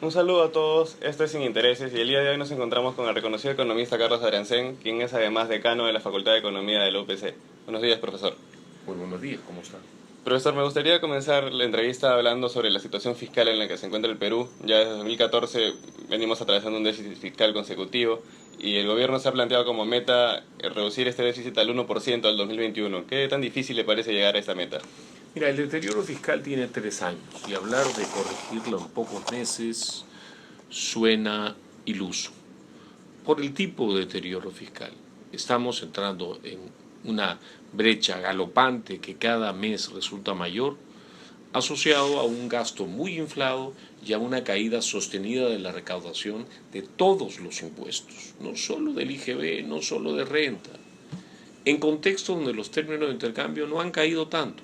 Un saludo a todos, esto es Sin Intereses y el día de hoy nos encontramos con el reconocido economista Carlos Adriancén, quien es además decano de la Facultad de Economía de la UPC. Buenos días, profesor. Muy buenos días, ¿cómo está? Profesor, me gustaría comenzar la entrevista hablando sobre la situación fiscal en la que se encuentra el Perú. Ya desde 2014 venimos atravesando un déficit fiscal consecutivo y el gobierno se ha planteado como meta reducir este déficit al 1% al 2021. ¿Qué tan difícil le parece llegar a esta meta? Mira, el deterioro fiscal tiene 3 años y hablar de corregirlo en pocos meses suena iluso. Por el tipo de deterioro fiscal, estamos entrando en una brecha galopante que cada mes resulta mayor, asociado a un gasto muy inflado y a una caída sostenida de la recaudación de todos los impuestos, no solo del IGB, no solo de renta, en contextos donde los términos de intercambio no han caído tanto.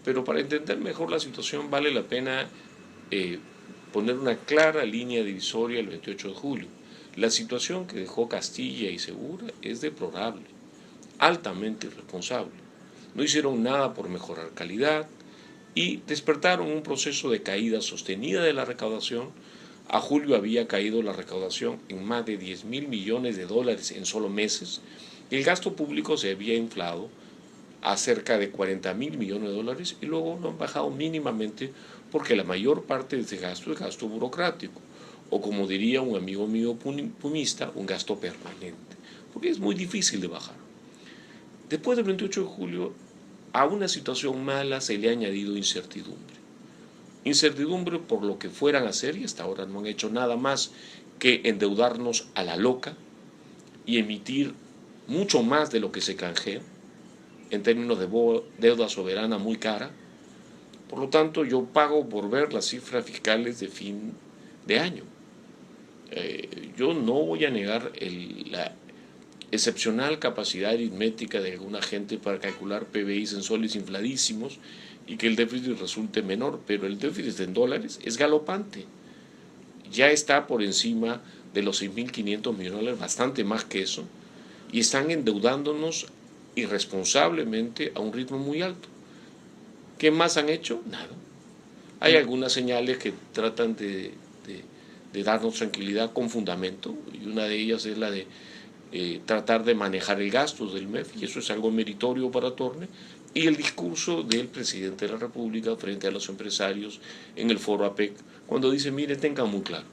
Pero para entender mejor la situación vale la pena poner una clara línea divisoria el 28 de julio. La situación que dejó Castilla y Segura es deplorable, altamente irresponsable. No hicieron nada por mejorar calidad y despertaron un proceso de caída sostenida de la recaudación. A julio había caído la recaudación en más de 10.000 millones de dólares en solo meses y el gasto público se había inflado a cerca de 40.000 millones de dólares y luego lo han bajado mínimamente porque la mayor parte de ese gasto es gasto burocrático o, como diría un amigo mío pumista, un gasto permanente, porque es muy difícil de bajar. Después del 28 de julio, a una situación mala se le ha añadido incertidumbre. Incertidumbre por lo que fueran a hacer, y hasta ahora no han hecho nada más que endeudarnos a la loca y emitir mucho más de lo que se canjea, en términos de deuda soberana muy cara. Por lo tanto, yo pago por ver las cifras fiscales de fin de año. Yo no voy a negar la excepcional capacidad aritmética de alguna gente para calcular PBIs en soles infladísimos y que el déficit resulte menor, pero el déficit en dólares es galopante. Ya está por encima de los 6.500 millones de dólares, bastante más que eso, y están endeudándonos irresponsablemente a un ritmo muy alto. ¿Qué más han hecho? Nada. Hay algunas señales que tratan de darnos tranquilidad con fundamento, y una de ellas es la de tratar de manejar el gasto del MEF, y eso es algo meritorio para Torne, y el discurso del presidente de la República frente a los empresarios en el foro APEC, cuando dice, mire, tengan muy claro,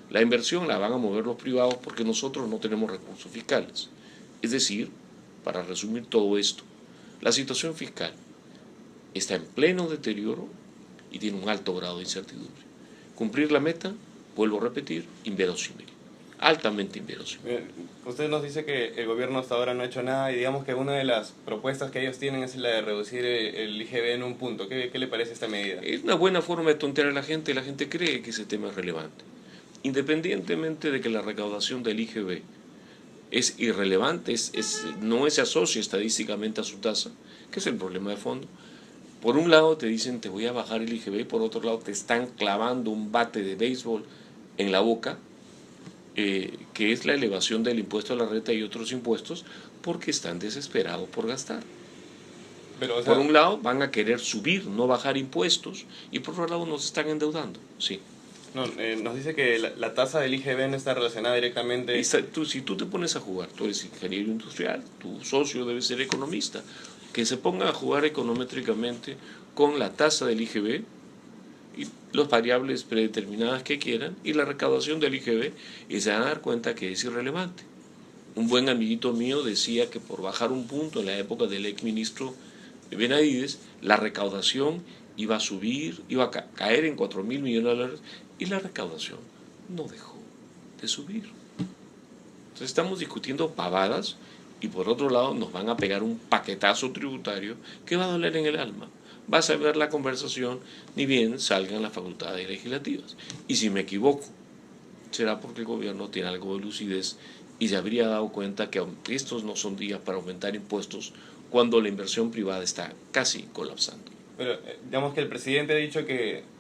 la inversión la van a mover los privados porque nosotros no tenemos recursos fiscales. Es decir, para resumir todo esto, la situación fiscal está en pleno deterioro y tiene un alto grado de incertidumbre. Cumplir la meta, vuelvo a repetir, inverosímil, altamente inverosímil. Usted nos dice que el gobierno hasta ahora no ha hecho nada y digamos que una de las propuestas que ellos tienen es la de reducir el IGB en un punto. ¿Qué le parece esta medida? Es una buena forma de tontear a la gente cree que ese tema es relevante. Independientemente de que la recaudación del IGB es irrelevante, no se asocia estadísticamente a su tasa, que es el problema de fondo. Por un lado te dicen te voy a bajar el IGB, por otro lado te están clavando un bate de béisbol en la boca, que es la elevación del impuesto a la renta y otros impuestos, porque están desesperados por gastar. Pero, por un lado van a querer subir, no bajar impuestos, y por otro lado nos están endeudando. Sí. No, nos dice que la tasa del IGB no está relacionada directamente. Si tú te pones a jugar, tú eres ingeniero industrial, tu socio debe ser economista, que se ponga a jugar econométricamente con la tasa del IGB y las variables predeterminadas que quieran y la recaudación del IGB, y se van a dar cuenta que es irrelevante. Un buen amiguito mío decía que por bajar un punto en la época del exministro Benavides, la recaudación iba a subir, iba a caer en 4.000 millones de dólares, y la recaudación no dejó de subir. Entonces estamos discutiendo pavadas y por otro lado nos van a pegar un paquetazo tributario que va a doler en el alma. Vas a ver la conversación ni bien salgan las facultades legislativas. Y si me equivoco, será porque el gobierno tiene algo de lucidez y se habría dado cuenta que estos no son días para aumentar impuestos cuando la inversión privada está casi colapsando. Pero digamos que el presidente ha dicho que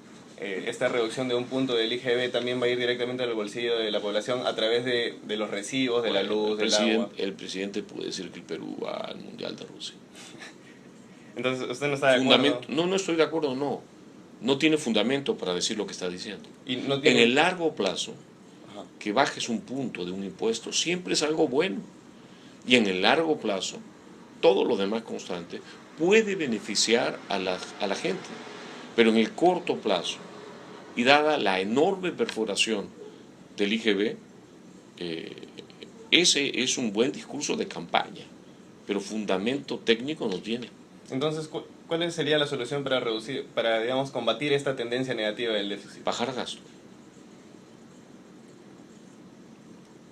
esta reducción de un punto del IGB también va a ir directamente al bolsillo de la población a través de los recibos, de la luz, del agua. El presidente puede decir que el Perú va al Mundial de Rusia. Entonces, ¿usted no está de acuerdo? No estoy de acuerdo, no. no tiene fundamento para decir lo que está diciendo. Y no En tiene... el largo plazo, Ajá. que bajes un punto de un impuesto siempre es algo bueno. Y en el largo plazo, todo lo demás constante puede beneficiar a la gente. Pero en el corto plazo, y dada la enorme perforación del IGB, ese es un buen discurso de campaña, pero fundamento técnico no tiene. Entonces, ¿cuál sería la solución para reducir, para, digamos, combatir esta tendencia negativa del déficit? Bajar gasto.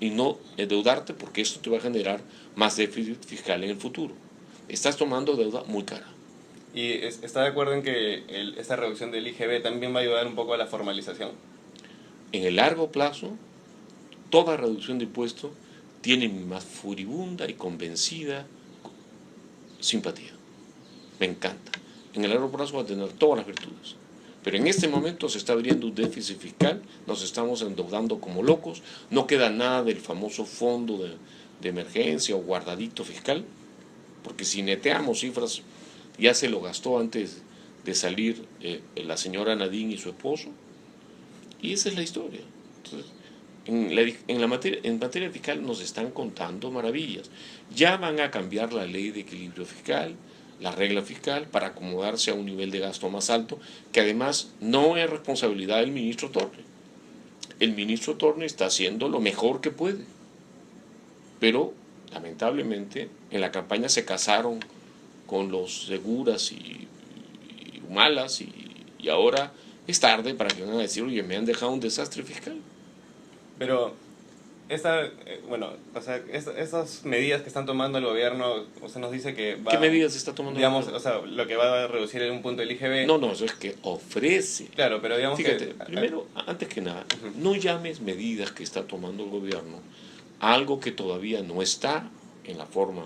Y no endeudarte, porque esto te va a generar más déficit fiscal en el futuro. Estás tomando deuda muy cara. ¿Y está de acuerdo en que esta reducción del IGB también va a ayudar un poco a la formalización? En el largo plazo, toda reducción de impuestos tiene mi más furibunda y convencida simpatía. Me encanta. En el largo plazo va a tener todas las virtudes. Pero en este momento se está abriendo un déficit fiscal, nos estamos endeudando como locos, no queda nada del famoso fondo de emergencia o guardadito fiscal, porque si neteamos cifras, ya se lo gastó antes de salir la señora Nadine y su esposo, y esa es la historia. Entonces, en materia fiscal nos están contando maravillas. Ya van a cambiar la ley de equilibrio fiscal, la regla fiscal, para acomodarse a un nivel de gasto más alto, que además no es responsabilidad del ministro Torne. El ministro Torne está haciendo lo mejor que puede, pero lamentablemente en la campaña se casaron con los seguras y malas, y ahora es tarde para que vengan a decir, oye, me han dejado un desastre fiscal. Pero estas medidas que están tomando el gobierno, usted nos dice que va... ¿Qué medidas está tomando el digamos, gobierno? o sea, lo que va a reducir en un punto el IGB... No, eso es que ofrece. Claro, pero digamos Fíjate, que... primero, antes que nada, no llames medidas que está tomando el gobierno a algo que todavía no está en la forma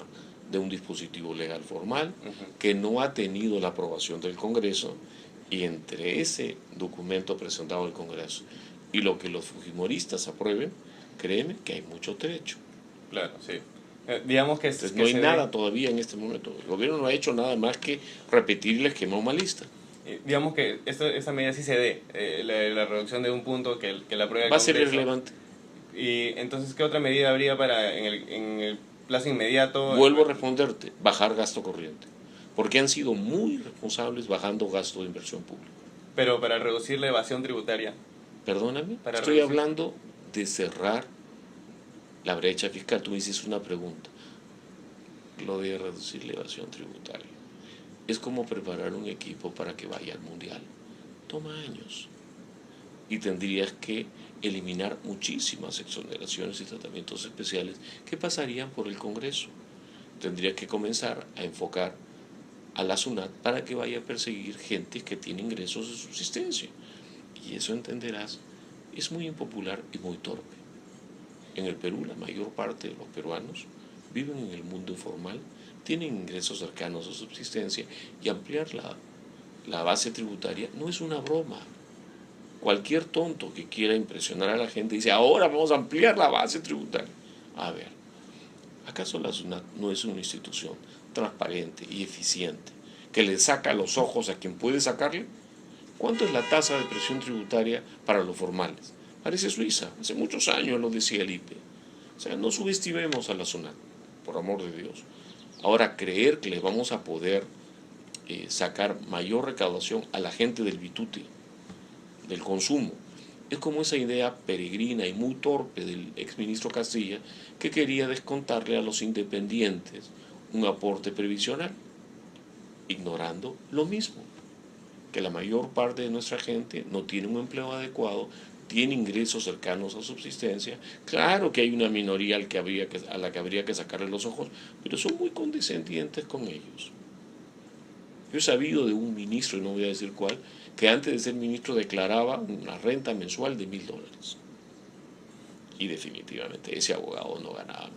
de un dispositivo legal formal, que no ha tenido la aprobación del Congreso, y entre ese documento presentado al Congreso y lo que los fujimoristas aprueben, créeme que hay mucho trecho. Claro, sí. Digamos que... Entonces, no hay nada todavía en este momento. El gobierno no ha hecho nada más que repetir el esquema humanista. Digamos que esta medida sí se dé, la reducción de un punto que la apruebe el Va a ser Congreso. irrelevante. Y entonces, ¿qué otra medida habría para en el plazo inmediato? Vuelvo a responderte, bajar gasto corriente. Porque han sido muy responsables bajando gasto de inversión pública. Pero para reducir la evasión tributaria. Perdóname, estoy hablando de cerrar la brecha fiscal. Tú me hiciste una pregunta. Lo de reducir la evasión tributaria es como preparar un equipo para que vaya al mundial. Toma años. Y tendrías que eliminar muchísimas exoneraciones y tratamientos especiales que pasarían por el Congreso. Tendrías que comenzar a enfocar a la SUNAT para que vaya a perseguir gente que tiene ingresos de subsistencia. Y eso, entenderás, es muy impopular y muy torpe. En el Perú, la mayor parte de los peruanos viven en el mundo informal, tienen ingresos cercanos a subsistencia, y ampliar la base tributaria no es una broma. Cualquier tonto que quiera impresionar a la gente dice, ahora vamos a ampliar la base tributaria. A ver, ¿acaso la SUNAT no es una institución transparente y eficiente que le saca los ojos a quien puede sacarle? ¿Cuánto es la tasa de presión tributaria para los formales? Parece Suiza, hace muchos años lo decía el IPE. O sea, no subestimemos a la SUNAT, por amor de Dios. Ahora, creer que le vamos a poder sacar mayor recaudación a la gente del bitute, del consumo, es como esa idea peregrina y muy torpe del exministro Castilla, que quería descontarle a los independientes un aporte previsional, ignorando lo mismo, que la mayor parte de nuestra gente no tiene un empleo adecuado, tiene ingresos cercanos a subsistencia. Claro que hay una minoría a la que habría que sacarle los ojos, pero son muy condescendientes con ellos. Yo he sabido de un ministro, y no voy a decir cuál, que antes de ser ministro declaraba una renta mensual de $1.000. Y definitivamente ese abogado no ganaba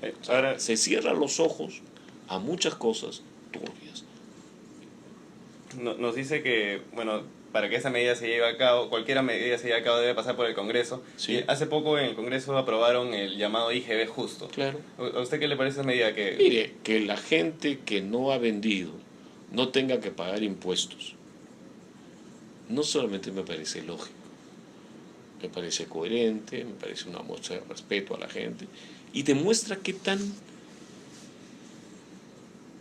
$1.000. Ahora, se cierran los ojos a muchas cosas turbias. Nos dice que, bueno, para que esa medida se lleve a cabo, cualquier medida se lleve a cabo debe pasar por el Congreso. Sí. Y hace poco en el Congreso aprobaron el llamado IGB justo. Claro. ¿A usted qué le parece esa medida? Mire, que la gente que no ha vendido no tenga que pagar impuestos no solamente me parece lógico, me parece coherente, me parece una muestra de respeto a la gente y demuestra qué tan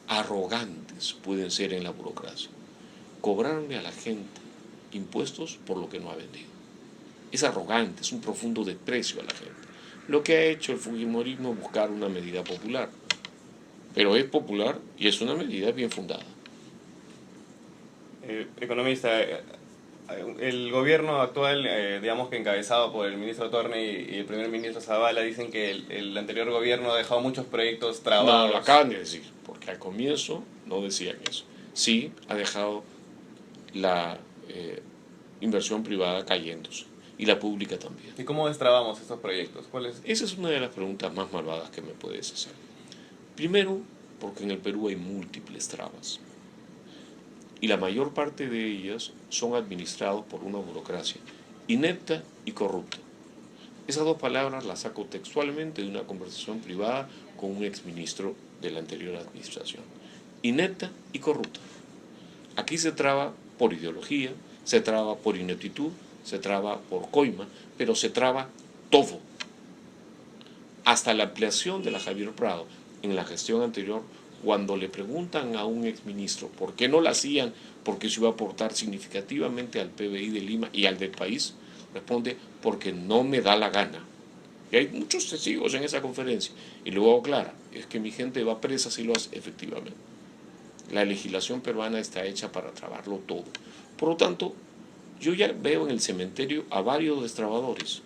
arrogantes pueden ser en la burocracia. Cobrarle a la gente impuestos por lo que no ha vendido. Es arrogante, es un profundo desprecio a la gente. Lo que ha hecho el fujimorismo es buscar una medida popular, pero es popular y es una medida bien fundada. Economista, el gobierno actual, digamos que encabezado por el ministro Torne y el primer ministro Zavala, dicen que el anterior gobierno ha dejado muchos proyectos trabados. No, lo acaban de decir, porque al comienzo no decían eso. Sí, ha dejado la inversión privada cayéndose y la pública también. ¿Y cómo destrabamos estos proyectos? Esa es una de las preguntas más malvadas que me puedes hacer. Primero, porque en el Perú hay múltiples trabas y la mayor parte de ellas son administrados por una burocracia inepta y corrupta. Esas dos palabras las saco textualmente de una conversación privada con un exministro de la anterior administración. Inepta y corrupta. Aquí se traba por ideología, se traba por ineptitud, se traba por coima, pero se traba todo. Hasta la ampliación de la Javier Prado en la gestión anterior, cuando le preguntan a un exministro por qué no la hacían, porque se iba a aportar significativamente al PBI de Lima y al del país, responde, porque no me da la gana. Y hay muchos testigos en esa conferencia. Y luego aclara, es que mi gente va presa si lo hace efectivamente. La legislación peruana está hecha para trabarlo todo. Por lo tanto, yo ya veo en el cementerio a varios destrabadores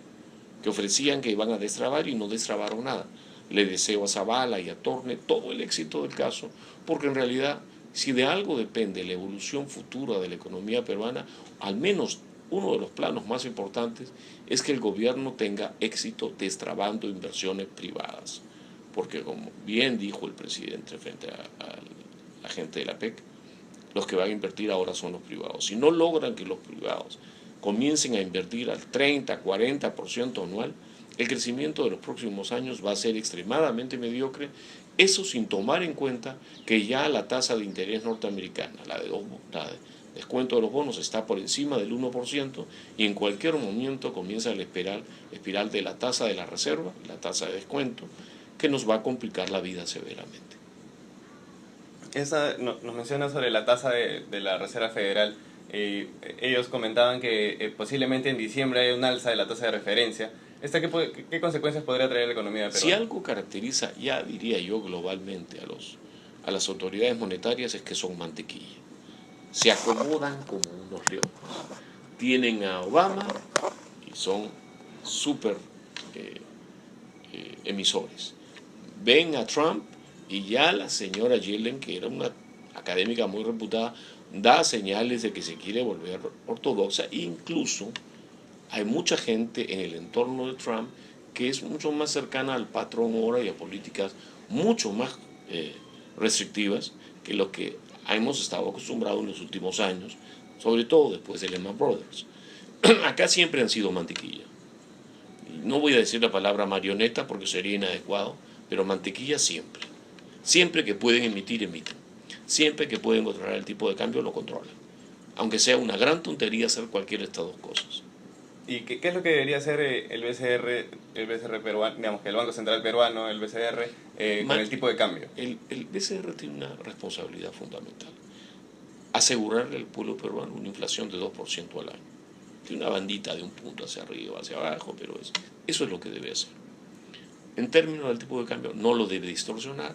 que ofrecían que iban a destrabar y no destrabaron nada. Le deseo a Zavala y a Torne todo el éxito del caso, porque en realidad, si de algo depende la evolución futura de la economía peruana, al menos uno de los planos más importantes es que el gobierno tenga éxito destrabando inversiones privadas. Porque como bien dijo el presidente frente a la gente de la PEC, los que van a invertir ahora son los privados. Si no logran que los privados comiencen a invertir al 30, 40% anual, el crecimiento de los próximos años va a ser extremadamente mediocre, eso sin tomar en cuenta que ya la tasa de interés norteamericana, la de descuento de los bonos, está por encima del 1% y en cualquier momento comienza la espiral de la tasa de la reserva, la tasa de descuento, que nos va a complicar la vida severamente. Nos menciona sobre la tasa de la Reserva Federal. Ellos comentaban que posiblemente en diciembre hay un alza de la tasa de referencia. ¿Qué consecuencias podría traer la economía de Perú? Si algo caracteriza, ya diría yo globalmente, a las autoridades monetarias es que son mantequilla. Se acomodan como unos leones. Tienen a Obama y son súper emisores. Ven a Trump y ya la señora Yellen, que era una académica muy reputada, da señales de que se quiere volver ortodoxa. Incluso hay mucha gente en el entorno de Trump que es mucho más cercana al patrón ahora y a políticas mucho más restrictivas que lo que hemos estado acostumbrados en los últimos años, sobre todo después de Lehman Brothers. Acá siempre han sido mantequilla. Y no voy a decir la palabra marioneta porque sería inadecuado, pero mantequilla siempre. Siempre que pueden emitir, emiten. Siempre que pueden controlar el tipo de cambio, lo controlan. Aunque sea una gran tontería hacer cualquiera de estas dos cosas. ¿Y qué es lo que debería hacer el BCR peruano, digamos que el Banco Central peruano, el BCR, con el tipo de cambio? El BCR tiene una responsabilidad fundamental. Asegurarle al pueblo peruano una inflación de 2% al año. Tiene una bandita de un punto hacia arriba, hacia abajo, pero eso es lo que debe hacer. En términos del tipo de cambio, no lo debe distorsionar.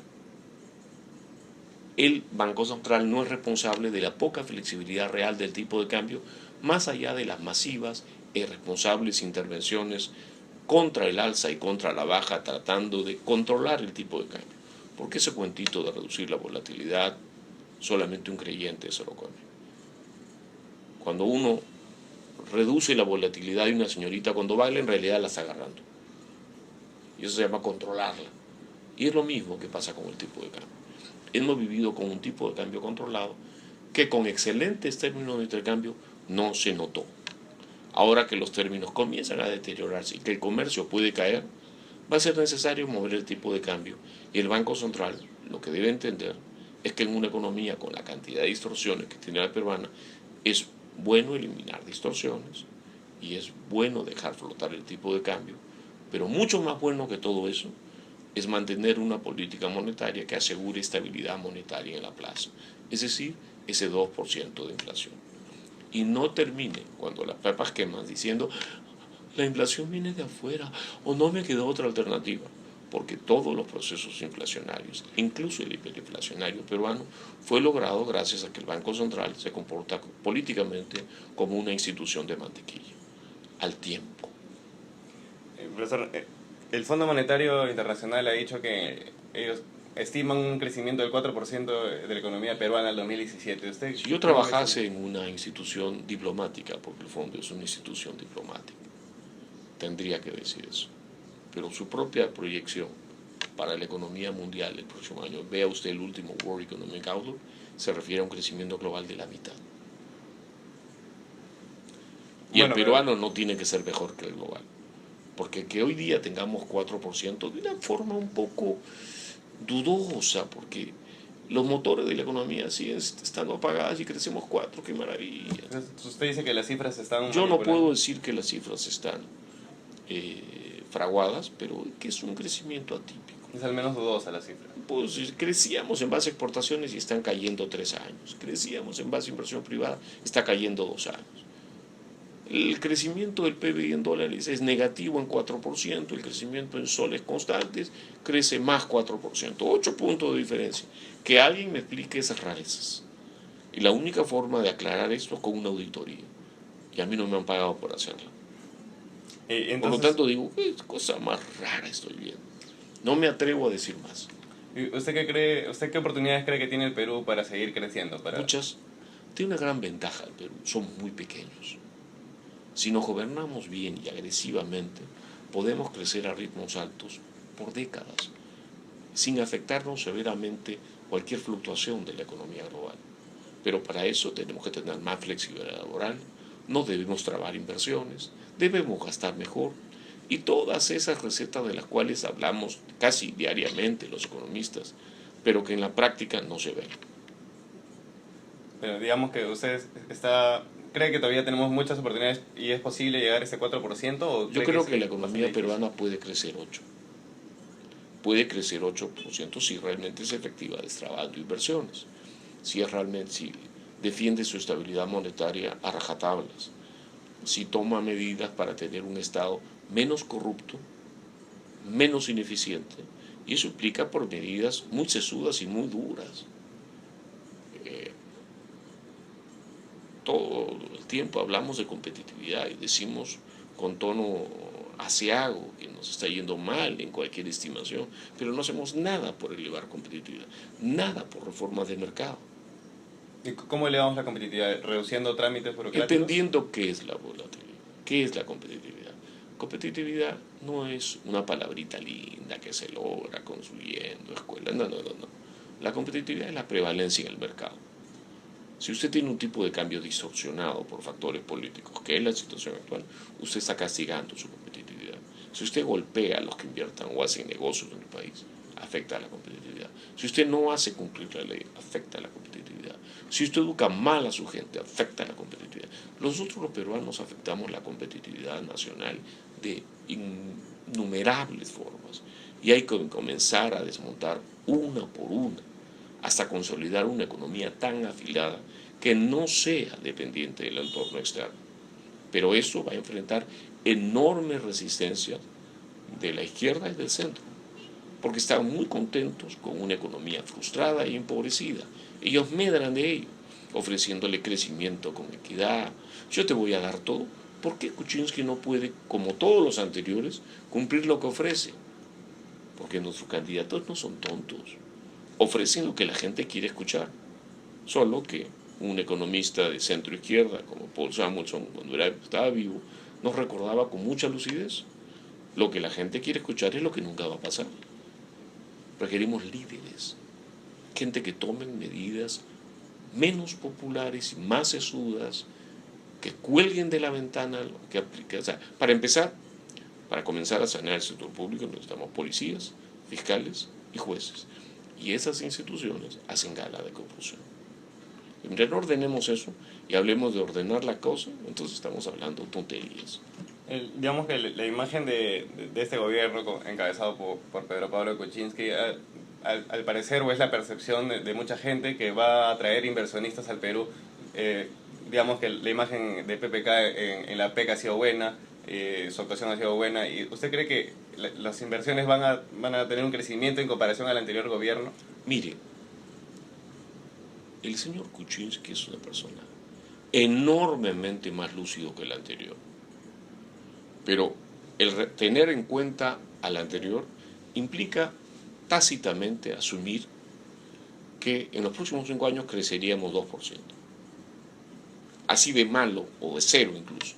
El Banco Central no es responsable de la poca flexibilidad real del tipo de cambio, más allá de las masivas e irresponsables intervenciones contra el alza y contra la baja, tratando de controlar el tipo de cambio. Porque ese cuentito de reducir la volatilidad, solamente un creyente se lo come. Cuando uno reduce la volatilidad de una señorita cuando baila, en realidad la está agarrando. Y eso se llama controlarla. Y es lo mismo que pasa con el tipo de cambio. Hemos vivido con un tipo de cambio controlado que con excelentes términos de intercambio no se notó. Ahora que los términos comienzan a deteriorarse y que el comercio puede caer, va a ser necesario mover el tipo de cambio. Y el Banco Central lo que debe entender es que en una economía con la cantidad de distorsiones que tiene la peruana es bueno eliminar distorsiones y es bueno dejar flotar el tipo de cambio, pero mucho más bueno que todo eso es mantener una política monetaria que asegure estabilidad monetaria en la plaza, es decir, ese 2% de inflación. Y no termine cuando las papas queman diciendo la inflación viene de afuera o no me quedó otra alternativa, porque todos los procesos inflacionarios, incluso el hiperinflacionario peruano, fue logrado gracias a que el Banco Central se comporta políticamente como una institución de mantequilla, al tiempo. Profesor, el Fondo Monetario Internacional ha dicho que ellos estiman un crecimiento del 4% de la economía peruana en el 2017. ¿Usted Si yo trabajase en una institución diplomática, porque el fondo es una institución diplomática, tendría que decir eso. Pero su propia proyección para la economía mundial el próximo año, vea usted el último World Economic Outlook, se refiere a un crecimiento global de la mitad. Y bueno, el peruano no tiene que ser mejor que el global. Porque que hoy día tengamos 4% de una forma un poco dudosa, porque los motores de la economía siguen estando apagados y crecemos 4, qué maravilla. Usted dice que las cifras están... Yo no puedo decir que las cifras están fraguadas, pero que es un crecimiento atípico. Es al menos dudosa la cifra. Pues crecíamos en base a exportaciones y están cayendo 3 años. Crecíamos en base a inversión privada, está cayendo 2 años. El crecimiento del PBI en dólares es negativo en 4%, el crecimiento en soles constantes crece más 4%, 8 puntos de diferencia. Que alguien me explique esas rarezas. Y la única forma de aclarar esto es con una auditoría. Y a mí no me han pagado por hacerla. Entonces, por lo tanto digo, qué cosa más rara estoy viendo. No me atrevo a decir más. ¿Usted qué cree, usted qué oportunidades cree que tiene el Perú para seguir creciendo? Muchas. Tiene una gran ventaja el Perú, somos muy pequeños. Si nos gobernamos bien y agresivamente, podemos crecer a ritmos altos por décadas, sin afectarnos severamente cualquier fluctuación de la economía global. Pero para eso tenemos que tener más flexibilidad laboral, no debemos trabar inversiones, debemos gastar mejor, y todas esas recetas de las cuales hablamos casi diariamente los economistas, pero que en la práctica no se ven. Pero digamos que usted ¿cree que todavía tenemos muchas oportunidades y es posible llegar a ese 4%? ¿O yo creo que la economía peruana puede crecer 8%. Puede crecer 8% si realmente es efectiva destrabando inversiones, si defiende su estabilidad monetaria a rajatablas, si toma medidas para tener un Estado menos corrupto, menos ineficiente, y eso implica por medidas muy sesudas y muy duras. Todo el tiempo hablamos de competitividad y decimos con tono aciago que nos está yendo mal en cualquier estimación, pero no hacemos nada por elevar competitividad, nada por reformas de mercado. ¿Y cómo elevamos la competitividad? ¿Reduciendo trámites burocráticos? Entendiendo qué es la volatilidad, qué es la competitividad. Competitividad no es una palabrita linda que se logra construyendo escuelas, no. La competitividad es la prevalencia en el mercado. Si usted tiene un tipo de cambio distorsionado por factores políticos, que es la situación actual, usted está castigando su competitividad. Si usted golpea a los que inviertan o hacen negocios en el país, afecta a la competitividad. Si usted no hace cumplir la ley, afecta a la competitividad. Si usted educa mal a su gente, afecta a la competitividad. Nosotros los peruanos afectamos la competitividad nacional de innumerables formas y hay que comenzar a desmontar una por una hasta consolidar una economía tan afilada que no sea dependiente del entorno externo. Pero eso va a enfrentar enormes resistencias de la izquierda y del centro, porque están muy contentos con una economía frustrada e empobrecida. Ellos medran de ello, ofreciéndole crecimiento con equidad. Yo te voy a dar todo. ¿Por qué Kuczynski no puede, como todos los anteriores, cumplir lo que ofrece? Porque nuestros candidatos no son tontos. Ofrecen lo que la gente quiere escuchar. Solo que un economista de centro izquierda como Paul Samuelson, cuando estaba vivo, nos recordaba con mucha lucidez: lo que la gente quiere escuchar es lo que nunca va a pasar. Requerimos líderes, gente que tomen medidas menos populares y más sesudas, que cuelguen de la ventana, que apliquen. O sea, para comenzar a sanear el sector público necesitamos policías, fiscales y jueces. Y esas instituciones hacen gala de corrupción. Mientras no ordenemos eso y hablemos de ordenar la cosa, entonces estamos hablando tonterías. Digamos que la imagen de este gobierno encabezado por Pedro Pablo Kuczynski, al parecer, o es la percepción de mucha gente, que va a atraer inversionistas al Perú. Digamos que la imagen de PPK en la PEC ha sido buena, su actuación ha sido buena. ¿Y usted cree que las inversiones van a tener un crecimiento en comparación al anterior gobierno? Mire, el señor Kuczynski es una persona enormemente más lúcido que el anterior. Pero el tener en cuenta al anterior implica tácitamente asumir que en los próximos 5 años creceríamos 2%. Así de malo, o de cero incluso,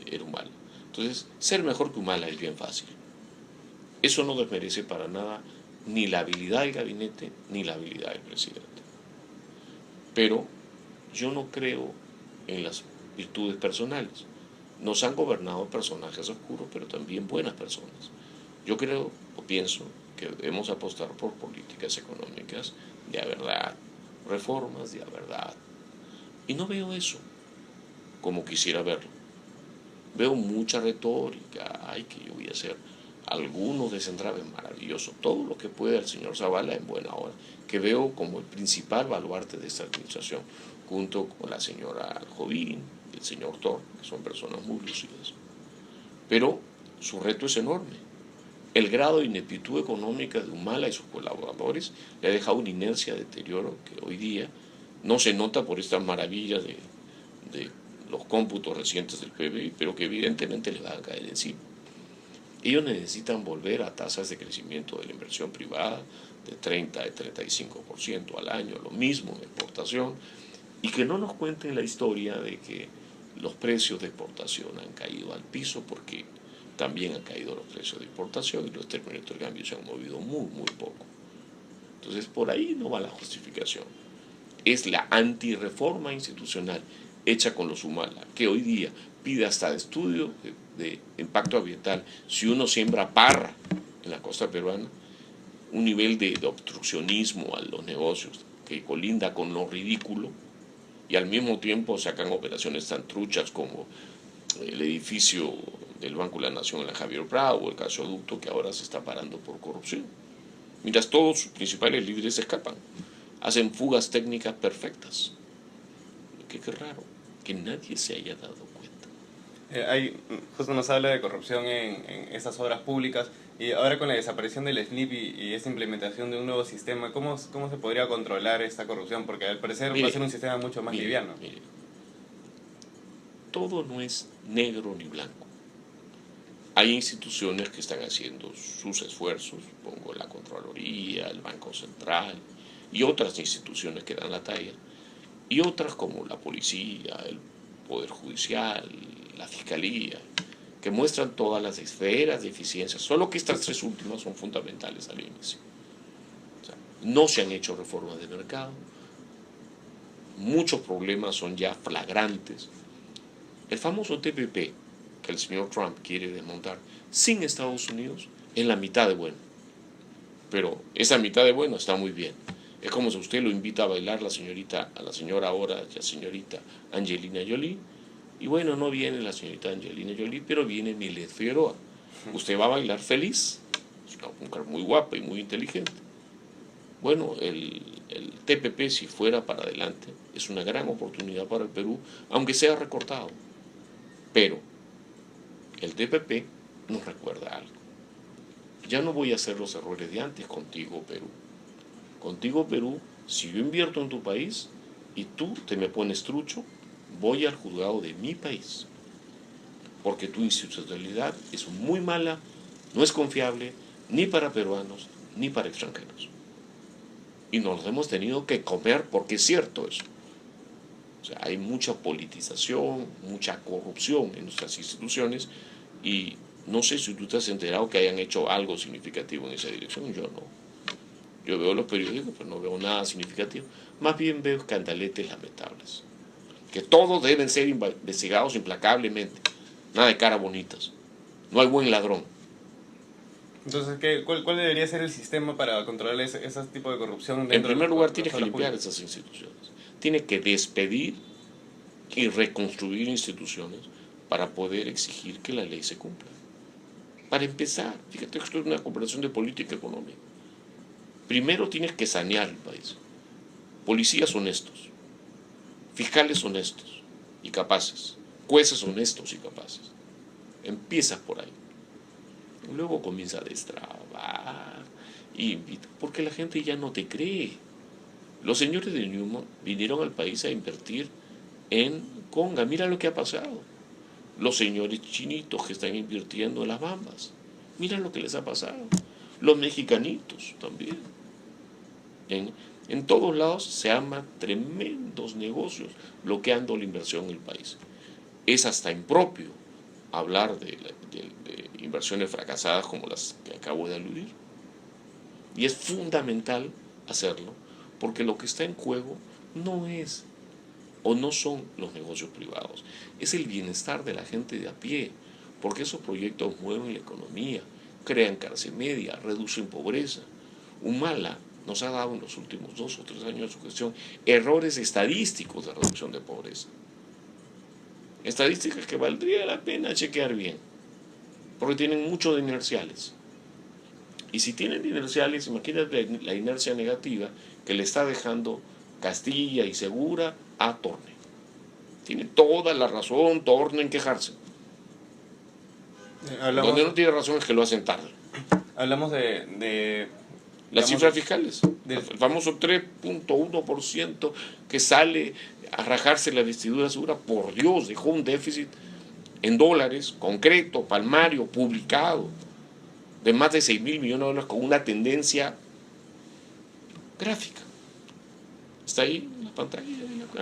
era Humala. Entonces, ser mejor que Humala es bien fácil. Eso no desmerece para nada ni la habilidad del gabinete ni la habilidad del presidente. Pero yo no creo en las virtudes personales. Nos han gobernado personajes oscuros, pero también buenas personas. Yo creo o pienso que debemos apostar por políticas económicas de a verdad, reformas de a verdad. Y no veo eso como quisiera verlo. Veo mucha retórica, ay, que yo voy a hacer algunos desentraves maravillosos, todo lo que pueda el señor Zavala en buena hora, que veo como el principal baluarte de esta administración, junto con la señora Jovín y el señor Thor, que son personas muy lúcidas. Pero su reto es enorme. El grado de ineptitud económica de Humala y sus colaboradores le ha dejado una inercia de deterioro que hoy día no se nota por estas maravillas de los cómputos recientes del PBI, pero que evidentemente le van a caer encima. Ellos necesitan volver a tasas de crecimiento de la inversión privada de 30, de 35% al año, lo mismo en exportación, y que no nos cuenten la historia de que los precios de exportación han caído al piso, porque también han caído los precios de importación y los términos de intercambio se han movido muy, muy poco. Entonces, por ahí no va la justificación. Es la antirreforma institucional hecha con los Humala, que hoy día pide hasta estudio de impacto ambiental si uno siembra parra en la costa peruana, un nivel de obstruccionismo a los negocios que colinda con lo ridículo, y al mismo tiempo sacan operaciones tan truchas como el edificio del Banco de la Nación en la Javier Prado o el gasoducto que ahora se está parando por corrupción. Mientras todos sus principales líderes escapan, hacen fugas técnicas perfectas. Qué raro que nadie se haya dado cuenta. Justo nos habla de corrupción en estas obras públicas, y ahora con la desaparición del SNIP y esta implementación de un nuevo sistema, ¿cómo se podría controlar esta corrupción? Porque al parecer va a ser un sistema mucho más liviano. Todo no es negro ni blanco. Hay instituciones que están haciendo sus esfuerzos, pongo la Contraloría, el Banco Central y otras instituciones que dan la talla, y otras como la policía, el Poder Judicial, la Fiscalía, que muestran todas las esferas de eficiencia, solo que estas tres últimas son fundamentales al inicio. O sea, no se han hecho reformas de mercado, muchos problemas son ya flagrantes. El famoso TPP que el señor Trump quiere desmontar sin Estados Unidos es la mitad de bueno, pero esa mitad de bueno está muy bien. Es como si usted lo invita a bailar a la señora ahora, la señorita Angelina Jolie, y bueno, no viene la señorita Angelina Jolie, pero viene Milet Figueroa. Usted va a bailar feliz, es una mujer muy guapa y muy inteligente. Bueno, el TPP, si fuera para adelante, es una gran oportunidad para el Perú, aunque sea recortado. Pero el TPP nos recuerda algo. Ya no voy a hacer los errores de antes contigo, Perú. Contigo, Perú, si yo invierto en tu país y tú te me pones trucho, voy al juzgado de mi país. Porque tu institucionalidad es muy mala, no es confiable, ni para peruanos, ni para extranjeros. Y nos hemos tenido que comer porque es cierto eso. O sea, hay mucha politización, mucha corrupción en nuestras instituciones, y no sé si tú te has enterado que hayan hecho algo significativo en esa dirección. Yo no. Yo veo los periódicos, pero no veo nada significativo. Más bien veo escandaletes lamentables. Que todos deben ser investigados implacablemente. Nada de cara bonitas. No hay buen ladrón. Entonces, ¿cuál debería ser el sistema para controlar ese tipo de corrupción En dentro de primer lugar, las tienes que obras limpiar públicas? esas instituciones. Tienes que despedir y reconstruir instituciones para poder exigir que la ley se cumpla. Para empezar, fíjate que esto es una comparación de política económica. Primero tienes que sanear el país. Policías honestos, fiscales honestos y capaces, jueces honestos y capaces. Empiezas por ahí. Luego comienza a destrabar y invita, porque la gente ya no te cree. Los señores de Newman vinieron al país a invertir en Conga. Mira lo que ha pasado. Los señores chinitos que están invirtiendo en las bambas. Mira lo que les ha pasado. Los mexicanitos también. En todos lados se arman tremendos negocios bloqueando la inversión en el país. Es hasta impropio hablar de inversiones fracasadas como las que acabo de aludir. Y es fundamental hacerlo porque lo que está en juego no es o no son los negocios privados, es el bienestar de la gente de a pie, porque esos proyectos mueven la economía, crean clase media, reducen pobreza. Humala nos ha dado en los últimos 2 o 3 años de su gestión errores estadísticos de reducción de pobreza. Estadísticas que valdría la pena chequear bien, porque tienen mucho de inerciales. Y si tienen inerciales, imagínate la inercia negativa que le está dejando Castilla y Segura a Torne. Tiene toda la razón Torne en quejarse. Donde Hablamos, no tiene razón es que lo hacen tarde. hablamos de Las digamos, cifras fiscales, del, el famoso 3.1% que sale a rajarse la vestidura segura, por Dios, dejó un déficit en dólares, concreto, palmario, publicado, de más de 6.000 millones de dólares con una tendencia gráfica. Está ahí en la pantalla.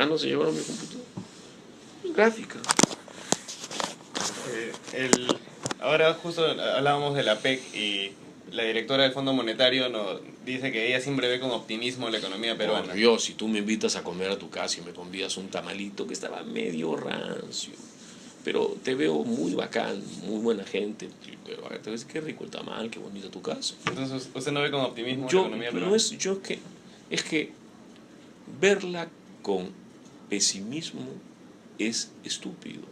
No se llevaron mi computadora. Es gráfica. ahora justo hablábamos de la PEC y la directora del Fondo Monetario nos dice que ella siempre ve con optimismo la economía peruana. Por Dios, si tú me invitas a comer a tu casa y me convidas un tamalito que estaba medio rancio, pero te veo muy bacán, muy buena gente, te ves qué rico el tamal, qué bonita tu casa. Entonces, ¿usted no ve con optimismo la Yo, economía peruana? no es, yo que, es que verla con pesimismo es estúpido.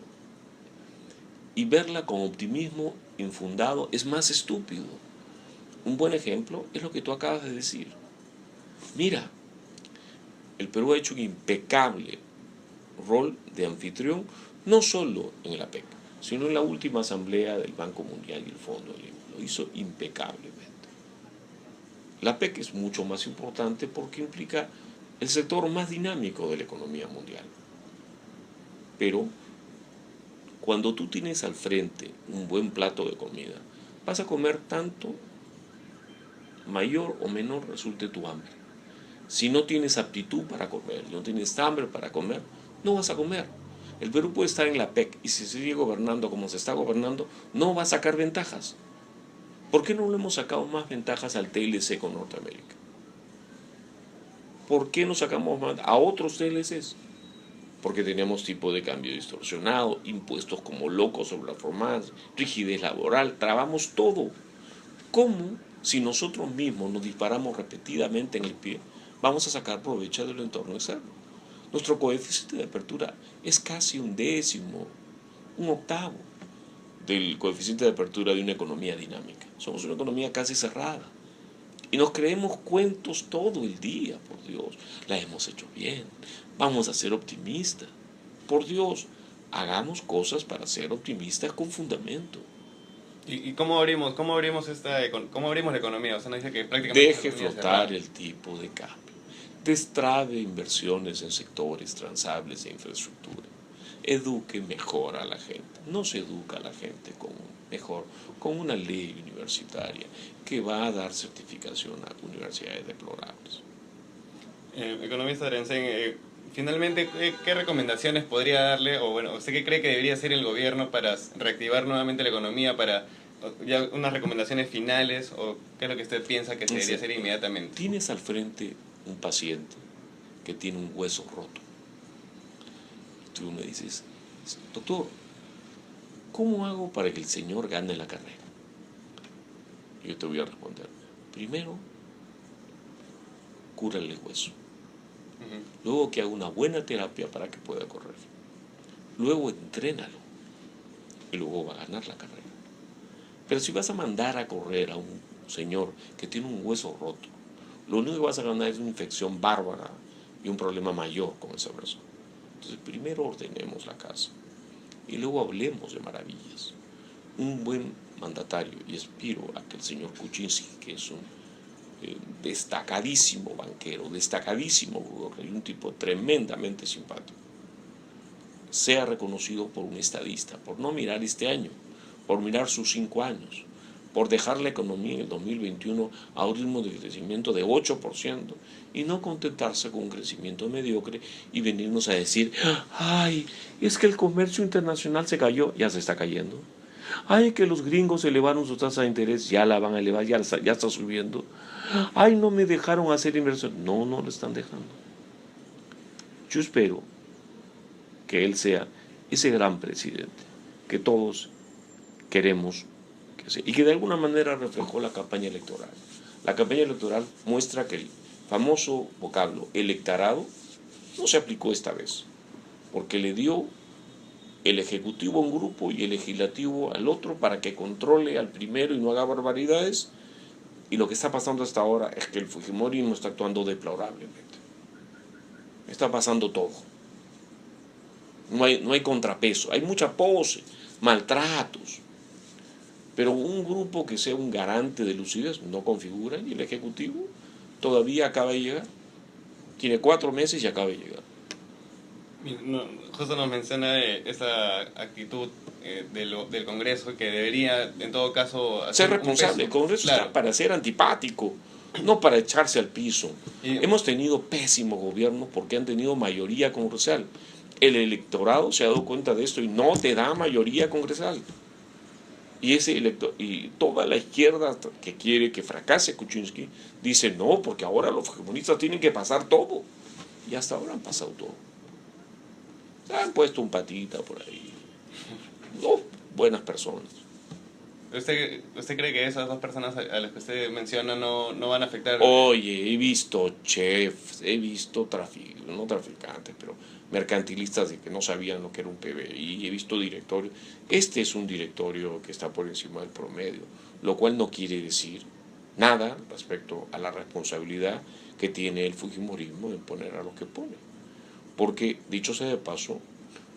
Y verla con optimismo infundado es más estúpido. Un buen ejemplo es lo que tú acabas de decir. Mira, el Perú ha hecho un impecable rol de anfitrión, no solo en la PEC, sino en la última asamblea del Banco Mundial y el Fondo del IMF. Lo hizo impecablemente. La PEC es mucho más importante porque implica el sector más dinámico de la economía mundial. Pero cuando tú tienes al frente un buen plato de comida, vas a comer tanto, mayor o menor resulte tu hambre. Si no tienes aptitud para comer, no tienes hambre para comer, no vas a comer. El Perú puede estar en la PEC y si se sigue gobernando como se está gobernando, no va a sacar ventajas. ¿Por qué no le hemos sacado más ventajas al TLC con Norteamérica? ¿Por qué no sacamos más a otros TLCs? Porque teníamos tipo de cambio distorsionado, impuestos como locos sobre las formas, rigidez laboral, trabamos todo. ¿Cómo, si nosotros mismos nos disparamos repetidamente en el pie, vamos a sacar provecho del entorno externo? Nuestro coeficiente de apertura es casi un décimo, un octavo del coeficiente de apertura de una economía dinámica. Somos una economía casi cerrada. Y nos creemos cuentos todo el día, por Dios. La hemos hecho bien. Vamos a ser optimistas. Por Dios, hagamos cosas para ser optimistas con fundamento. ¿Y cómo abrimos la economía? O sea, nos dice que prácticamente Deje flotar el tipo de cambio. Destrabe inversiones en sectores transables de infraestructura. Eduque mejor a la gente. No se educa a la gente con una ley universitaria que va a dar certificación a universidades deplorables. Economista Arencén, finalmente, ¿qué recomendaciones podría darle, o bueno, usted qué cree que debería hacer el gobierno para reactivar nuevamente la economía, para ya unas recomendaciones finales, o qué es lo que usted piensa que se debería hacer inmediatamente? Tienes al frente un paciente que tiene un hueso roto. Tú me dices, doctor, ¿cómo hago para que el señor gane la carrera? Yo te voy a responder. Primero, cúrale el hueso. Luego que haga una buena terapia para que pueda correr. Luego entrénalo. Y luego va a ganar la carrera. Pero si vas a mandar a correr a un señor que tiene un hueso roto, lo único que vas a ganar es una infección bárbara y un problema mayor con esa persona. Entonces primero ordenemos la casa y luego hablemos de maravillas. Un buen mandatario, y aspiro a que el señor Kuczynski, que es un destacadísimo banquero, destacadísimo burócrata y un tipo tremendamente simpático, sea reconocido por un estadista, por no mirar este año, por mirar sus 5 años, por dejar la economía en el 2021 a un ritmo de crecimiento de 8% y no contentarse con un crecimiento mediocre y venirnos a decir, ay, es que el comercio internacional se cayó, ya se está cayendo. Ay, que los gringos elevaron su tasa de interés, ya la van a elevar, ya está subiendo. Ay, no me dejaron hacer inversión. No, no lo están dejando. Yo espero que él sea ese gran presidente que todos queremos que sea y que de alguna manera reflejó la campaña electoral. La campaña electoral muestra que el famoso vocablo electorado no se aplicó esta vez, porque le dio el ejecutivo a un grupo y el legislativo al otro para que controle al primero y no haga barbaridades, y lo que está pasando hasta ahora es que el fujimorismo está actuando deplorablemente. Está pasando todo. No hay contrapeso, hay mucha pose, maltratos, pero un grupo que sea un garante de lucidez no configura, y el Ejecutivo todavía acaba de llegar. Tiene 4 meses y acaba de llegar. No, justo nos menciona esa actitud del Congreso que debería, en todo caso, ser responsable. El Congreso está para ser antipático, no para echarse al piso. Hemos tenido pésimos gobiernos porque han tenido mayoría congresal. El electorado se ha dado cuenta de esto y no te da mayoría congresal. Y toda la izquierda que quiere que fracase Kuczynski dice no, porque ahora los fujimoristas tienen que pasar todo. Y hasta ahora han pasado todo. Han puesto un patita por ahí. Dos buenas personas. ¿Usted cree que esas 2 personas a las que usted menciona no van a afectar? Oye, he visto chefs, he visto no traficantes, pero mercantilistas de que no sabían lo que era un PBI, he visto directorios. Este es un directorio que está por encima del promedio, lo cual no quiere decir nada respecto a la responsabilidad que tiene el fujimorismo en poner a los que pone. Porque, dicho sea de paso,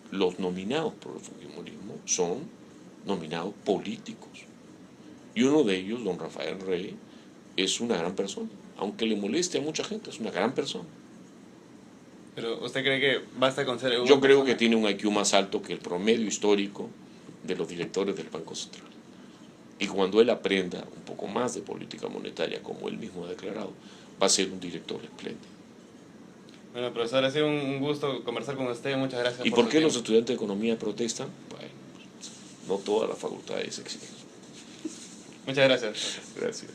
los nominados por el fujimorismo son nominados políticos. Y uno de ellos, don Rafael Rey, es una gran persona. Aunque le moleste a mucha gente, es una gran persona. ¿Pero usted cree que basta con ser... Yo creo que tiene un IQ más alto que el promedio histórico de los directores del Banco Central. Y cuando él aprenda un poco más de política monetaria, como él mismo ha declarado, va a ser un director espléndido. Bueno, profesor, ha sido un gusto conversar con usted. Muchas gracias. ¿Y por qué los estudiantes de economía protestan? Bueno, no todas las facultades exigen. Muchas gracias. Gracias.